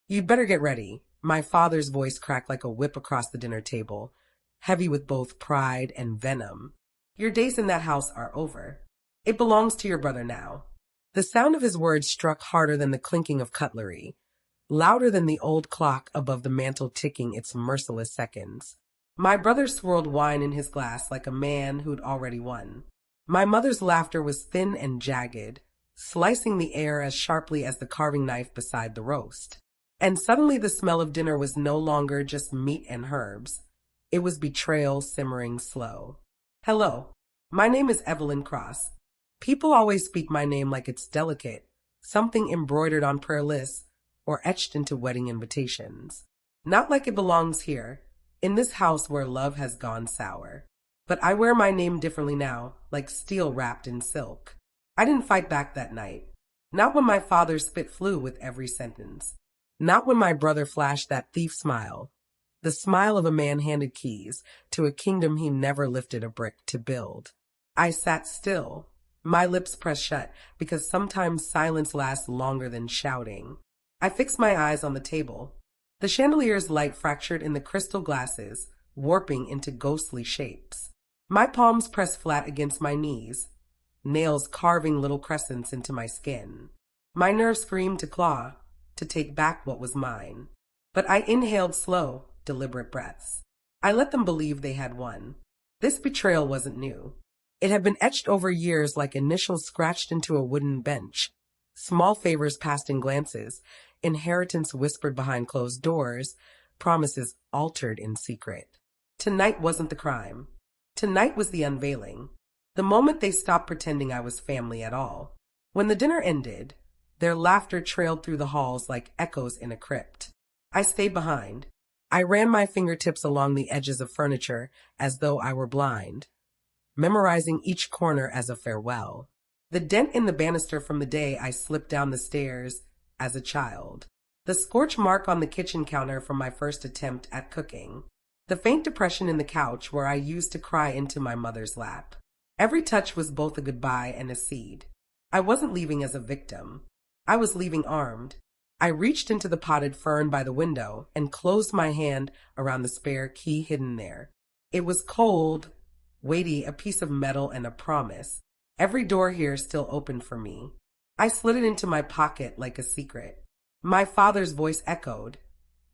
You'd better get ready. My father's voice cracked like a whip across the dinner table, heavy with both pride and venom. Your days in that house are over. It belongs to your brother now. The sound of his words struck harder than the clinking of cutlery, louder than the old clock above the mantel ticking its merciless seconds. My brother swirled wine in his glass like a man who'd already won. My mother's laughter was thin and jagged, slicing the air as sharply as the carving knife beside the roast. And suddenly the smell of dinner was no longer just meat and herbs. It was betrayal simmering slow. Hello, my name is Evelyn Cross. People always speak my name like it's delicate, something embroidered on prayer lists or etched into wedding invitations. Not like it belongs here, in this house where love has gone sour. But I wear my name differently now, like steel wrapped in silk. I didn't fight back that night. Not when my father spit flew with every sentence. Not when my brother flashed that thief smile. The smile of a man handed keys to a kingdom he never lifted a brick to build. I sat still, my lips pressed shut, because sometimes silence lasts longer than shouting. I fixed my eyes on the table. The chandelier's light fractured in the crystal glasses, warping into ghostly shapes. My palms pressed flat against my knees, nails carving little crescents into my skin. My nerves screamed to claw, to take back what was mine. But I inhaled slow, deliberate breaths. I let them believe they had won. This betrayal wasn't new. It had been etched over years like initials scratched into a wooden bench. Small favors passed in glances, inheritance whispered behind closed doors, promises altered in secret. Tonight wasn't the crime. Tonight was the unveiling. The moment they stopped pretending I was family at all. When the dinner ended, their laughter trailed through the halls like echoes in a crypt. I stayed behind. I ran my fingertips along the edges of furniture as though I were blind, memorizing each corner as a farewell. The dent in the banister from the day I slipped down the stairs as a child. The scorch mark on the kitchen counter from my first attempt at cooking. The faint depression in the couch where I used to cry into my mother's lap. Every touch was both a goodbye and a seed. I wasn't leaving as a victim. I was leaving armed. I reached into the potted fern by the window and closed my hand around the spare key hidden there. It was cold, weighty, a piece of metal and a promise. Every door here still open for me. I slid it into my pocket like a secret. My father's voice echoed,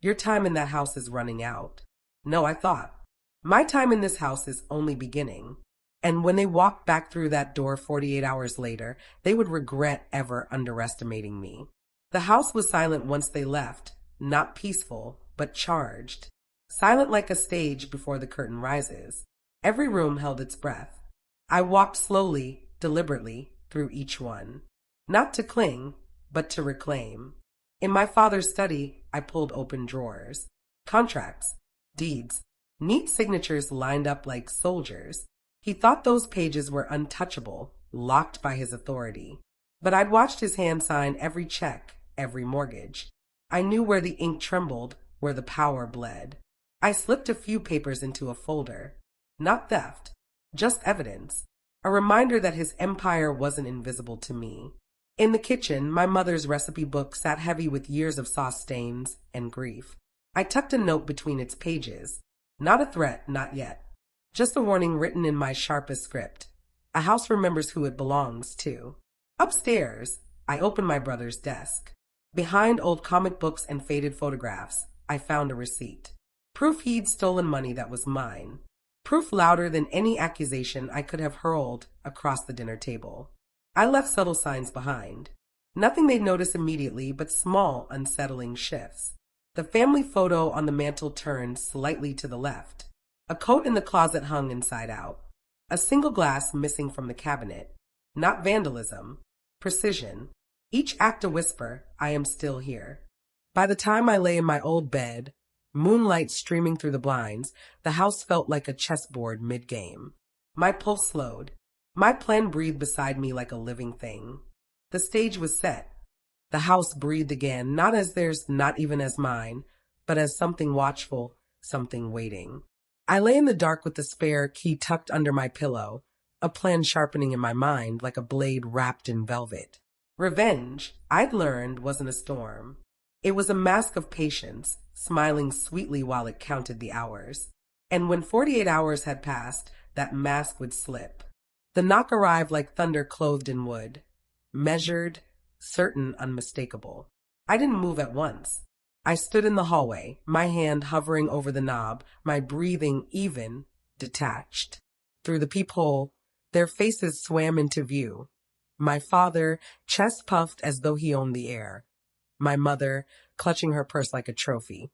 "Your time in that house is running out." No, I thought. My time in this house is only beginning. And when they walked back through that door 48 hours later, they would regret ever underestimating me. The house was silent once they left, not peaceful, but charged. Silent like a stage before the curtain rises. Every room held its breath. I walked slowly, deliberately, through each one. Not to cling, but to reclaim. In my father's study, I pulled open drawers. Contracts, deeds, neat signatures lined up like soldiers. He thought those pages were untouchable, locked by his authority. But I'd watched his hand sign every check, every mortgage. I knew where the ink trembled, where the power bled. I slipped a few papers into a folder. Not theft, just evidence. A reminder that his empire wasn't invisible to me. In the kitchen, my mother's recipe book sat heavy with years of sauce stains and grief. I tucked a note between its pages. Not a threat, not yet. Just a warning written in my sharpest script. A house remembers who it belongs to. Upstairs, I opened my brother's desk. Behind old comic books and faded photographs, I found a receipt. Proof he'd stolen money that was mine. Proof louder than any accusation I could have hurled across the dinner table. I left subtle signs behind. Nothing they'd notice immediately, but small, unsettling shifts. The family photo on the mantel turned slightly to the left. A coat in the closet hung inside out. A single glass missing from the cabinet. Not vandalism. Precision. Each act a whisper, I am still here. By the time I lay in my old bed, moonlight streaming through the blinds, the house felt like a chessboard mid-game. My pulse slowed. My plan breathed beside me like a living thing. The stage was set. The house breathed again, not as theirs, not even as mine, but as something watchful, something waiting. I lay in the dark with the spare key tucked under my pillow, a plan sharpening in my mind like a blade wrapped in velvet. Revenge, I'd learned, wasn't a storm. It was a mask of patience, smiling sweetly while it counted the hours. And when 48 hours had passed, that mask would slip. The knock arrived like thunder clothed in wood, measured, certain, unmistakable. I didn't move at once. I stood in the hallway, my hand hovering over the knob, my breathing even, detached. Through the peephole, their faces swam into view. My father, chest puffed as though he owned the air. My mother, clutching her purse like a trophy.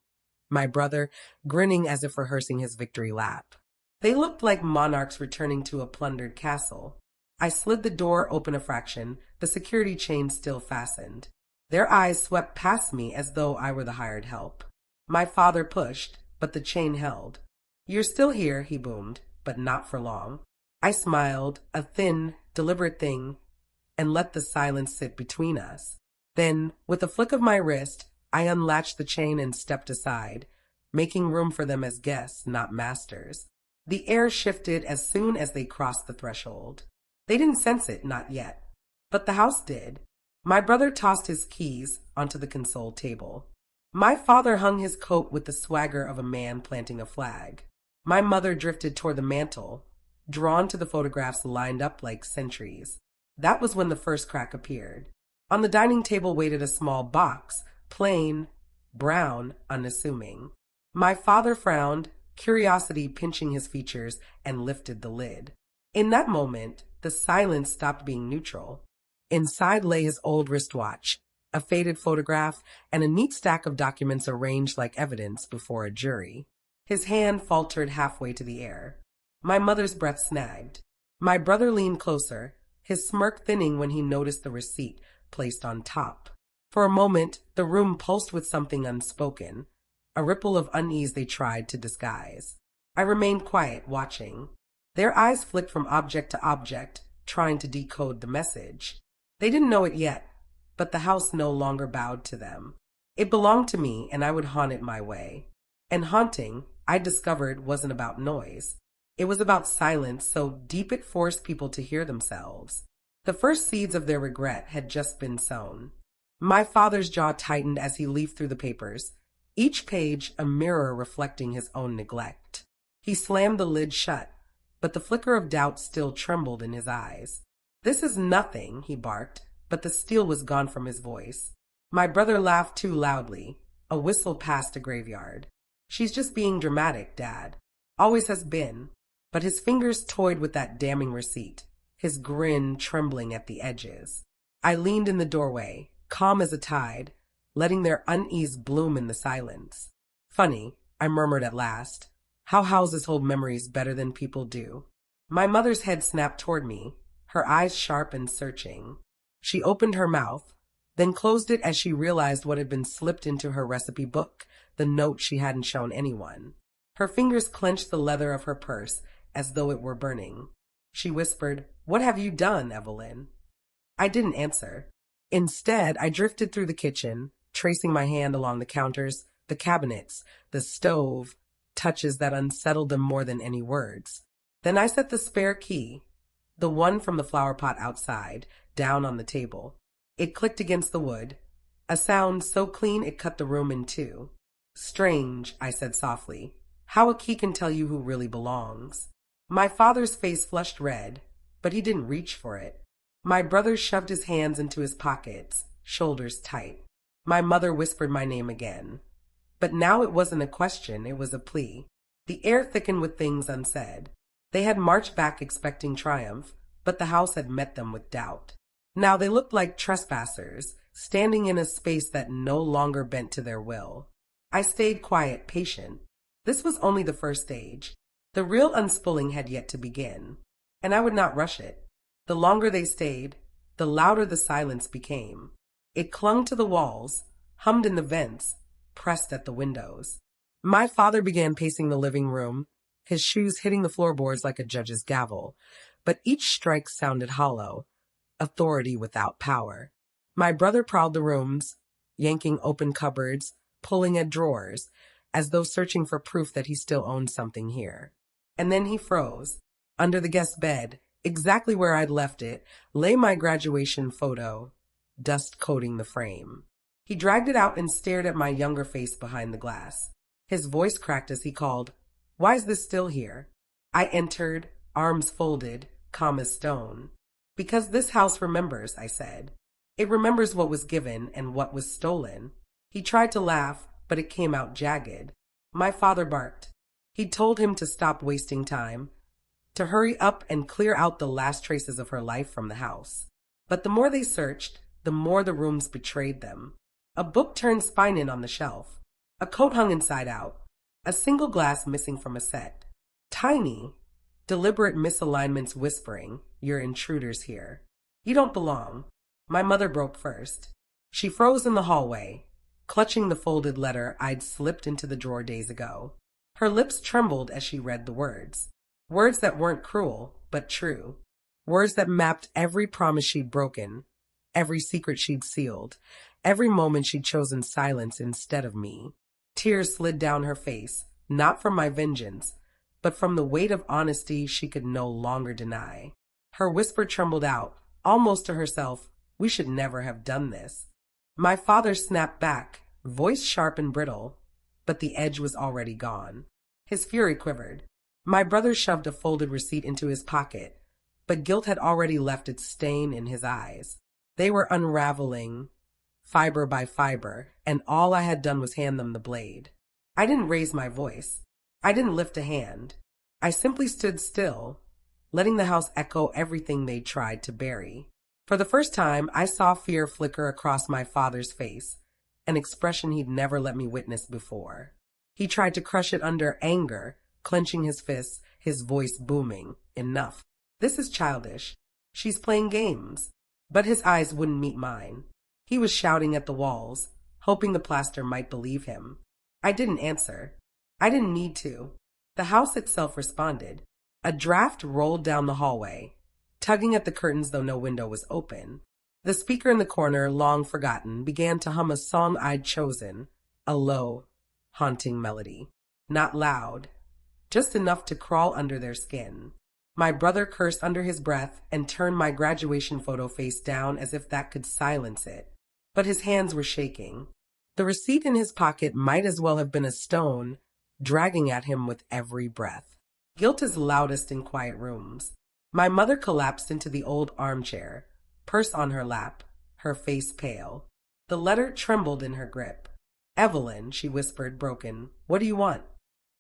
My brother, grinning as if rehearsing his victory lap. They looked like monarchs returning to a plundered castle. I slid the door open a fraction, the security chain still fastened. Their eyes swept past me as though I were the hired help. My father pushed, but the chain held. "You're still here," he boomed, "but not for long." I smiled, a thin, deliberate thing, and let the silence sit between us. Then, with a flick of my wrist, I unlatched the chain and stepped aside, making room for them as guests, not masters. The air shifted as soon as they crossed the threshold. They didn't sense it, not yet. But the house did. My brother tossed his keys onto the console table. My father hung his coat with the swagger of a man planting a flag. My mother drifted toward the mantel, drawn to the photographs lined up like sentries. That was when the first crack appeared. On the dining table waited a small box, plain, brown, unassuming. My father frowned, curiosity pinching his features, and lifted the lid. In that moment, the silence stopped being neutral. Inside lay his old wristwatch, a faded photograph, and a neat stack of documents arranged like evidence before a jury. His hand faltered halfway to the air. My mother's breath snagged. My brother leaned closer, his smirk thinning when he noticed the receipt placed on top. For a moment, the room pulsed with something unspoken, a ripple of unease they tried to disguise. I remained quiet, watching. Their eyes flicked from object to object, trying to decode the message. They didn't know it yet, but the house no longer bowed to them. It belonged to me, and I would haunt it my way. And haunting, I discovered, wasn't about noise. It was about silence so deep it forced people to hear themselves. The first seeds of their regret had just been sown. My father's jaw tightened as he leafed through the papers, each page a mirror reflecting his own neglect. He slammed the lid shut, but the flicker of doubt still trembled in his eyes. "This is nothing," he barked, but the steel was gone from his voice. My brother laughed too loudly. A whistle passed a graveyard. "She's just being dramatic, Dad. Always has been." But his fingers toyed with that damning receipt, his grin trembling at the edges. I leaned in the doorway, calm as a tide, letting their unease bloom in the silence. "Funny," I murmured at last, "how houses hold memories better than people do." My mother's head snapped toward me, her eyes sharp and searching. She opened her mouth, then closed it as she realized what had been slipped into her recipe book, the note she hadn't shown anyone. Her fingers clenched the leather of her purse as though it were burning. She whispered, "What have you done, Evelyn?" I didn't answer. Instead, I drifted through the kitchen, tracing my hand along the counters, the cabinets, the stove, touches that unsettled them more than any words. Then I set the spare key, the one from the flower pot outside, down on the table. It clicked against the wood, a sound so clean it cut the room in two. "Strange," I said softly, "how a key can tell you who really belongs." My father's face flushed red, but he didn't reach for it. My brother shoved his hands into his pockets, shoulders tight. My mother whispered my name again. But now it wasn't a question, it was a plea. The air thickened with things unsaid. They had marched back expecting triumph, but the house had met them with doubt. Now they looked like trespassers, standing in a space that no longer bent to their will. I stayed quiet, patient. This was only the first stage. The real unspooling had yet to begin, and I would not rush it. The longer they stayed, the louder the silence became. It clung to the walls, hummed in the vents, pressed at the windows. My father began pacing the living room, his shoes hitting the floorboards like a judge's gavel, but each strike sounded hollow, authority without power. My brother prowled the rooms, yanking open cupboards, pulling at drawers, as though searching for proof that he still owned something here. And then he froze. Under the guest bed, exactly where I'd left it, lay my graduation photo, dust coating the frame. He dragged it out and stared at my younger face behind the glass. His voice cracked as he called, "Why is this still here?" I entered, arms folded, calm as stone. "Because this house remembers," I said. "It remembers what was given and what was stolen." He tried to laugh, but it came out jagged. My father barked. He told him to stop wasting time, to hurry up and clear out the last traces of her life from the house. But the more they searched, the more the rooms betrayed them. A book turned spine in on the shelf. A coat hung inside out. A single glass missing from a set. Tiny, deliberate misalignments whispering, "You're intruders here. You don't belong." My mother broke first. She froze in the hallway, clutching the folded letter I'd slipped into the drawer days ago. Her lips trembled as she read the words. Words that weren't cruel, but true. Words that mapped every promise she'd broken, every secret she'd sealed, every moment she'd chosen silence instead of me. Tears slid down her face, not from my vengeance, but from the weight of honesty she could no longer deny. Her whisper trembled out, almost to herself, "We should never have done this." My father snapped back, voice sharp and brittle, but the edge was already gone. His fury quivered. My brother shoved a folded receipt into his pocket, but guilt had already left its stain in his eyes. They were unraveling, fiber by fiber, and all I had done was hand them the blade. I didn't raise my voice. I didn't lift a hand. I simply stood still, letting the house echo everything they tried to bury. For the first time, I saw fear flicker across my father's face, an expression he'd never let me witness before. He tried to crush it under anger, clenching his fists, his voice booming. "Enough. This is childish. She's playing games." But his eyes wouldn't meet mine. He was shouting at the walls, hoping the plaster might believe him. I didn't answer. I didn't need to. The house itself responded. A draft rolled down the hallway, tugging at the curtains though no window was open. The speaker in the corner, long forgotten, began to hum a song I'd chosen, a low, haunting melody. Not loud, just enough to crawl under their skin. My brother cursed under his breath and turned my graduation photo face down as if that could silence it. But his hands were shaking. The receipt in his pocket might as well have been a stone, dragging at him with every breath. Guilt is loudest in quiet rooms. My mother collapsed into the old armchair, purse on her lap, her face pale. The letter trembled in her grip. "Evelyn," she whispered, broken, "what do you want?"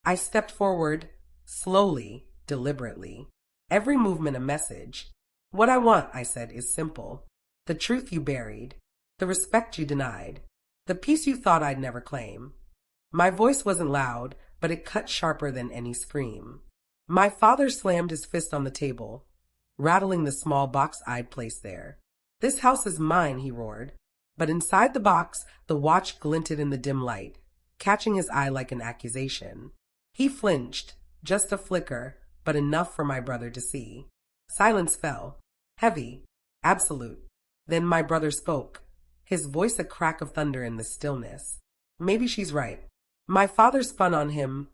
I stepped forward, slowly, deliberately. Every movement a message. "What I want," I said, "is simple. The truth you buried, the respect you denied, the peace you thought I'd never claim." My voice wasn't loud, but it cut sharper than any scream. My father slammed his fist on the table, rattling the small box I'd placed there. "This house is mine," he roared. But inside the box, the watch glinted in the dim light, catching his eye like an accusation. He flinched, just a flicker, but enough for my brother to see. Silence fell, heavy, absolute. Then my brother spoke, his voice a crack of thunder in the stillness. "Maybe she's right." My father spun on him,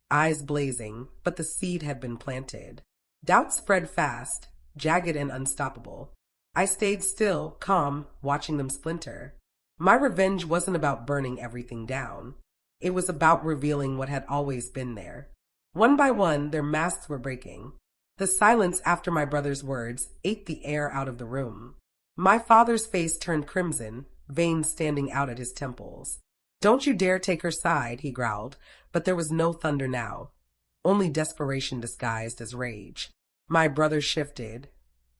eyes blazing, but the seed had been planted. Doubt spread fast, jagged and unstoppable. I stayed still, calm, watching them splinter. My revenge wasn't about burning everything down. It was about revealing what had always been there. One by one, their masks were breaking. The silence after my brother's words ate the air out of the room. My father's face turned crimson, veins standing out at his temples. "Don't you dare take her side," he growled, but there was no thunder now, only desperation disguised as rage. My brother shifted,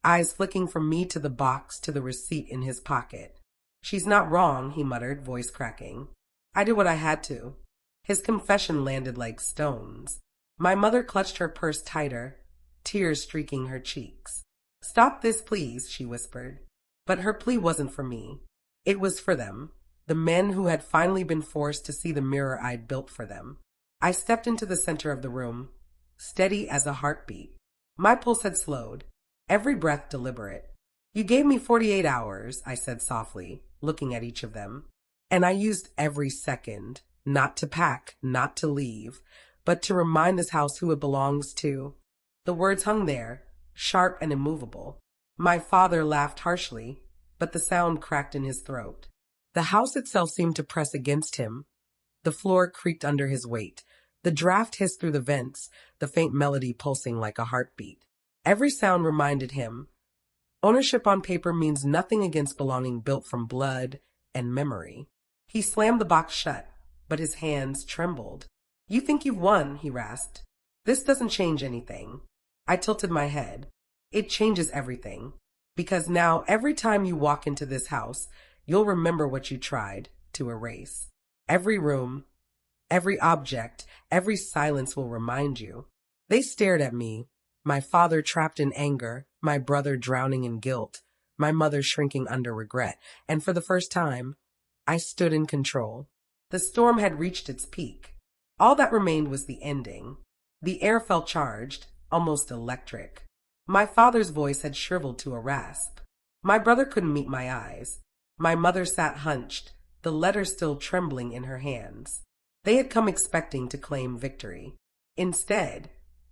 eyes flicking from me to the box to the receipt in his pocket. "She's not wrong," he muttered, voice cracking. "I did what I had to." His confession landed like stones. My mother clutched her purse tighter, tears streaking her cheeks. "Stop this, please," she whispered. But her plea wasn't for me. It was for them, the men who had finally been forced to see the mirror I'd built for them. I stepped into the center of the room, steady as a heartbeat. My pulse had slowed, every breath deliberate. "You gave me 48 hours, I said softly, looking at each of them. "And I used every second, not to pack, not to leave, but to remind this house who it belongs to." The words hung there, sharp and immovable. My father laughed harshly, but the sound cracked in his throat. The house itself seemed to press against him. The floor creaked under his weight. The draft hissed through the vents, the faint melody pulsing like a heartbeat. Every sound reminded him, ownership on paper means nothing against belonging built from blood and memory. He slammed the box shut, but his hands trembled. You think you've won, he rasped. This doesn't change anything. I tilted my head. It changes everything. Because now, every time you walk into this house, you'll remember what you tried to erase. Every room, every object, every silence will remind you. They stared at me, my father trapped in anger, my brother drowning in guilt, my mother shrinking under regret, and for the first time, I stood in control. The storm had reached its peak. All that remained was the ending. The air felt charged, almost electric. My father's voice had shriveled to a rasp. My brother couldn't meet my eyes. My mother sat hunched, the letter still trembling in her hands. They had come expecting to claim victory. Instead,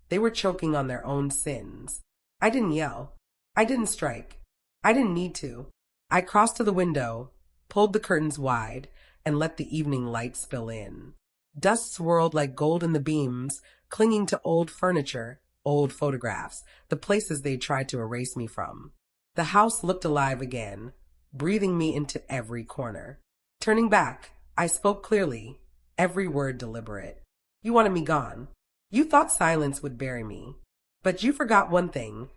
they were choking on their own sins. I didn't yell. I didn't strike. I didn't need to. I crossed to the window, pulled the curtains wide, and let the evening light spill in. Dust swirled like gold in the beams, clinging to old furniture, old photographs, the places they tried to erase me from. The house looked alive again, breathing me into every corner. Turning back, I spoke clearly, every word deliberate. You wanted me gone. You thought silence would bury me. But you forgot one thing.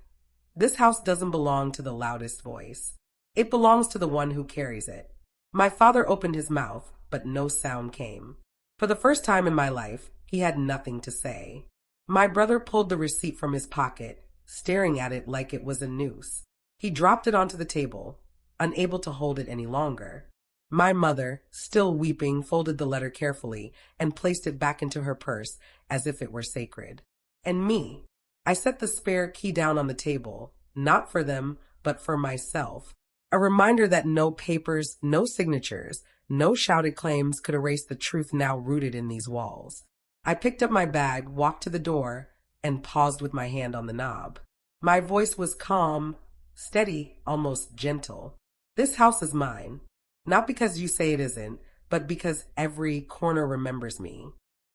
This house doesn't belong to the loudest voice. It belongs to the one who carries it. My father opened his mouth, but no sound came. For the first time in my life, he had nothing to say. My brother pulled the receipt from his pocket, staring at it like it was a noose. He dropped it onto the table, unable to hold it any longer. My mother, still weeping, folded the letter carefully and placed it back into her purse as if it were sacred. And me, I set the spare key down on the table, not for them, but for myself. A reminder that no papers, no signatures, no shouted claims could erase the truth now rooted in these walls. I picked up my bag, walked to the door, and paused with my hand on the knob. My voice was calm, steady, almost gentle. This house is mine. Not because you say it isn't, but because every corner remembers me.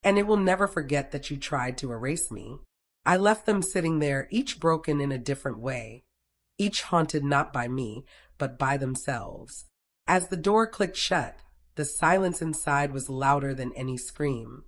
And it will never forget that you tried to erase me. I left them sitting there, each broken in a different way, each haunted not by me, but by themselves. As the door clicked shut, the silence inside was louder than any scream.